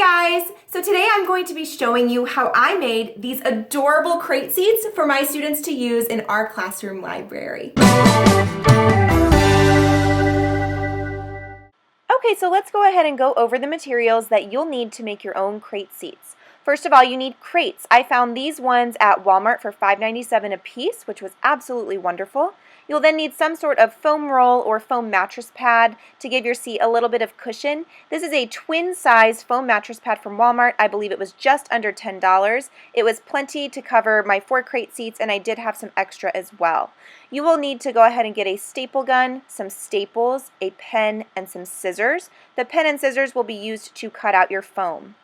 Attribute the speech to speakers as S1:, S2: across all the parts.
S1: guys! So today I'm going to be showing you how I made these adorable crate seats for my students to use in our classroom library.
S2: Okay, so let's go ahead and go over the materials that you'll need to make your own crate seats. First of all, you need crates. I found these ones at Walmart for $5.97 a piece, which was absolutely wonderful. You'll then need some sort of foam roll or foam mattress pad to give your seat a little bit of cushion. This is a twin-size foam mattress pad from Walmart. I believe it was just under $10. It was plenty to cover my 4 crate seats, and I did have some extra as well. You will need to go ahead and get a staple gun, some staples, a pen, and some scissors. The pen and scissors will be used to cut out your foam.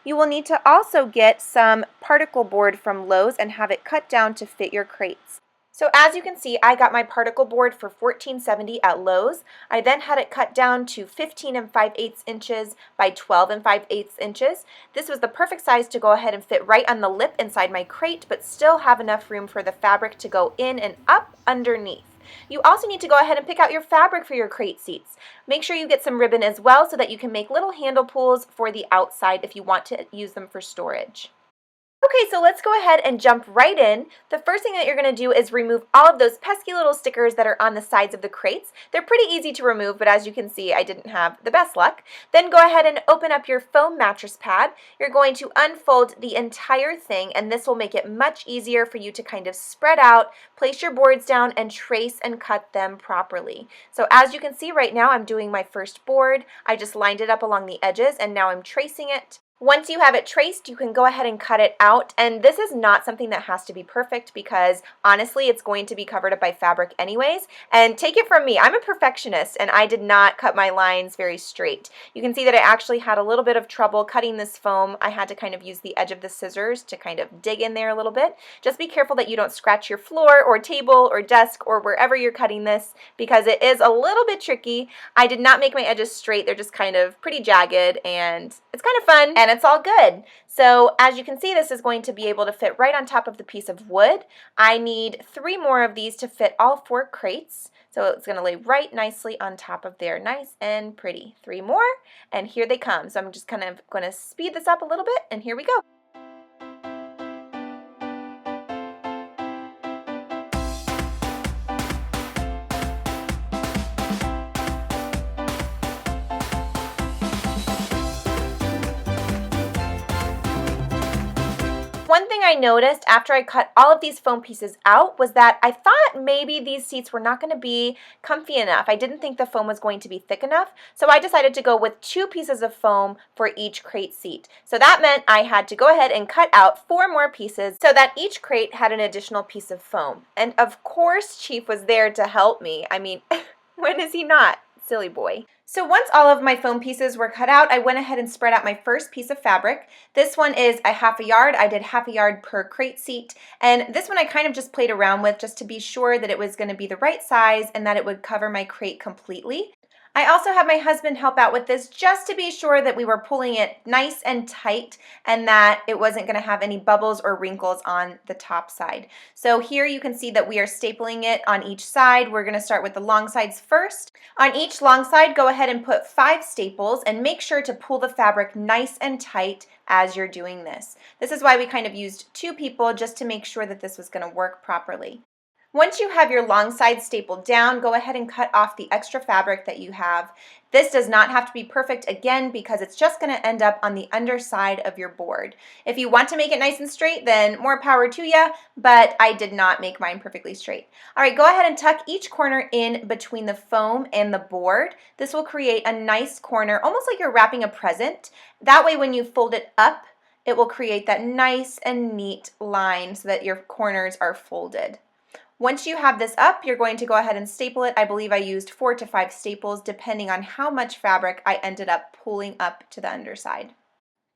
S2: You will need to also get some particle board from Lowe's and have it cut down to fit your crates. So as you can see, I got my particle board for $14.70 at Lowe's. I then had it cut down to 15 5/8 inches by 12 5/8 inches. This was the perfect size to go ahead and fit right on the lip inside my crate, but still have enough room for the fabric to go in and up underneath. You also need to go ahead and pick out your fabric for your crate seats. Make sure you get some ribbon as well so that you can make little handle pulls for the outside if you want to use them for storage. Okay, so let's go ahead and jump right in. The first thing that you're going to do is remove all of those pesky little stickers that are on the sides of the crates. They're pretty easy to remove, but as you can see, I didn't have the best luck. Then go ahead and open up your foam mattress pad. You're going to unfold the entire thing, and this will make it much easier for you to kind of spread out, place your boards down, and trace and cut them properly. So as you can see right now, I'm doing my first board. I just lined it up along the edges, and now I'm tracing it. Once you have it traced, you can go ahead and cut it out, and this is not something that has to be perfect because honestly it's going to be covered up by fabric anyways, and take it from me, I'm a perfectionist and I did not cut my lines very straight. You can see that I actually had a little bit of trouble cutting this foam. I had to kind of use the edge of the scissors to kind of dig in there a little bit. Just be careful that you don't scratch your floor or table or desk or wherever you're cutting this because it is a little bit tricky. I did not make my edges straight, they're just kind of pretty jagged, and it's kind of fun and it's all good. So as you can see, this is going to be able to fit right on top of the piece of wood. I need 3 more of these to fit all 4 crates. So it's going to lay right nicely on top of there, nice and pretty. 3 more, and here they come. So I'm just kind of going to speed this up a little bit, and here we go. One thing I noticed after I cut all of these foam pieces out was that I thought maybe these seats were not going to be comfy enough. I didn't think the foam was going to be thick enough, so I decided to go with 2 pieces of foam for each crate seat. So that meant I had to go ahead and cut out 4 more pieces so that each crate had an additional piece of foam. And of course Chief was there to help me. I mean, when is he not? Silly boy. So once all of my foam pieces were cut out, I went ahead and spread out my first piece of fabric. This one is a 1/2 yard. I did 1/2 yard per crate seat. And this one I kind of just played around with just to be sure that it was going to be the right size and that it would cover my crate completely. I also had my husband help out with this just to be sure that we were pulling it nice and tight and that it wasn't going to have any bubbles or wrinkles on the top side. So here you can see that we are stapling it on each side. We're going to start with the long sides first. On each long side, go ahead and put 5 staples and make sure to pull the fabric nice and tight as you're doing this. This is why we kind of used 2 people just to make sure that this was going to work properly. Once you have your long side stapled down, go ahead and cut off the extra fabric that you have. This does not have to be perfect again because it's just going to end up on the underside of your board. If you want to make it nice and straight, then more power to you, but I did not make mine perfectly straight. All right, go ahead and tuck each corner in between the foam and the board. This will create a nice corner, almost like you're wrapping a present. That way when you fold it up, it will create that nice and neat line so that your corners are folded. Once you have this up, you're going to go ahead and staple it. I believe I used 4 to 5 staples depending on how much fabric I ended up pulling up to the underside.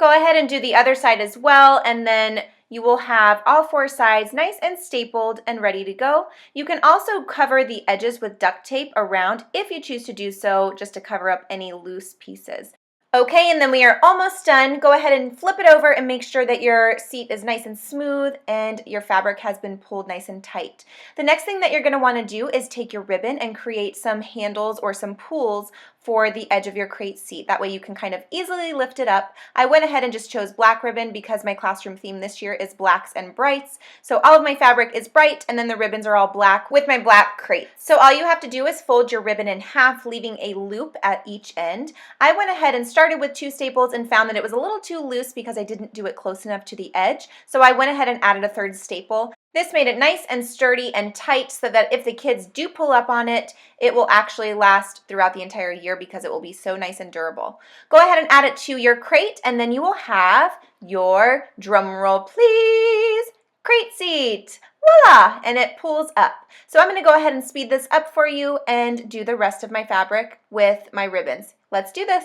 S2: Go ahead and do the other side as well, and then you will have all 4 sides nice and stapled and ready to go. You can also cover the edges with duct tape around if you choose to do so, just to cover up any loose pieces. Okay, and then we are almost done. Go ahead and flip it over and make sure that your seat is nice and smooth and your fabric has been pulled nice and tight. The next thing that you're going to want to do is take your ribbon and create some handles or some pulls for the edge of your crate seat. That way you can kind of easily lift it up. I went ahead and just chose black ribbon because my classroom theme this year is blacks and brights. So all of my fabric is bright, and then the ribbons are all black with my black crate. So all you have to do is fold your ribbon in half, leaving a loop at each end. I went ahead and started with 2 staples and found that it was a little too loose because I didn't do it close enough to the edge. So I went ahead and added a 3rd staple. This made it nice and sturdy and tight so that if the kids do pull up on it, it will actually last throughout the entire year because it will be so nice and durable. Go ahead and add it to your crate, and then you will have your, drum roll please, crate seat. Voila! And it pulls up. So I'm going to go ahead and speed this up for you and do the rest of my fabric with my ribbons. Let's do this.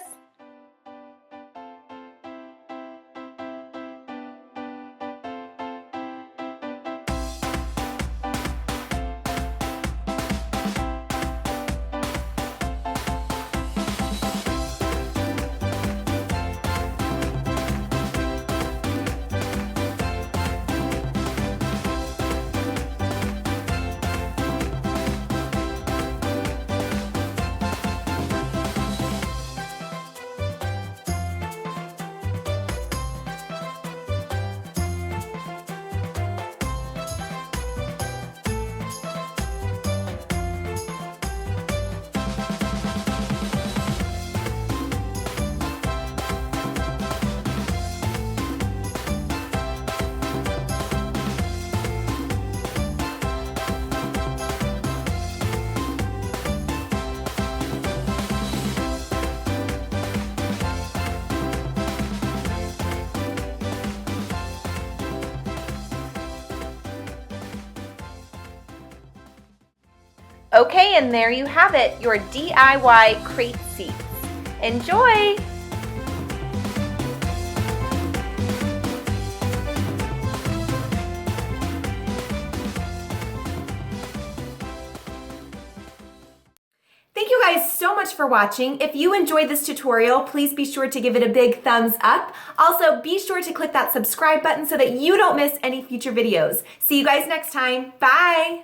S2: Okay, and there you have it, your DIY crate seats. Enjoy!
S1: Thank you guys so much for watching. If you enjoyed this tutorial, please be sure to give it a big thumbs up. Also, be sure to click that subscribe button so that you don't miss any future videos. See you guys next time. Bye!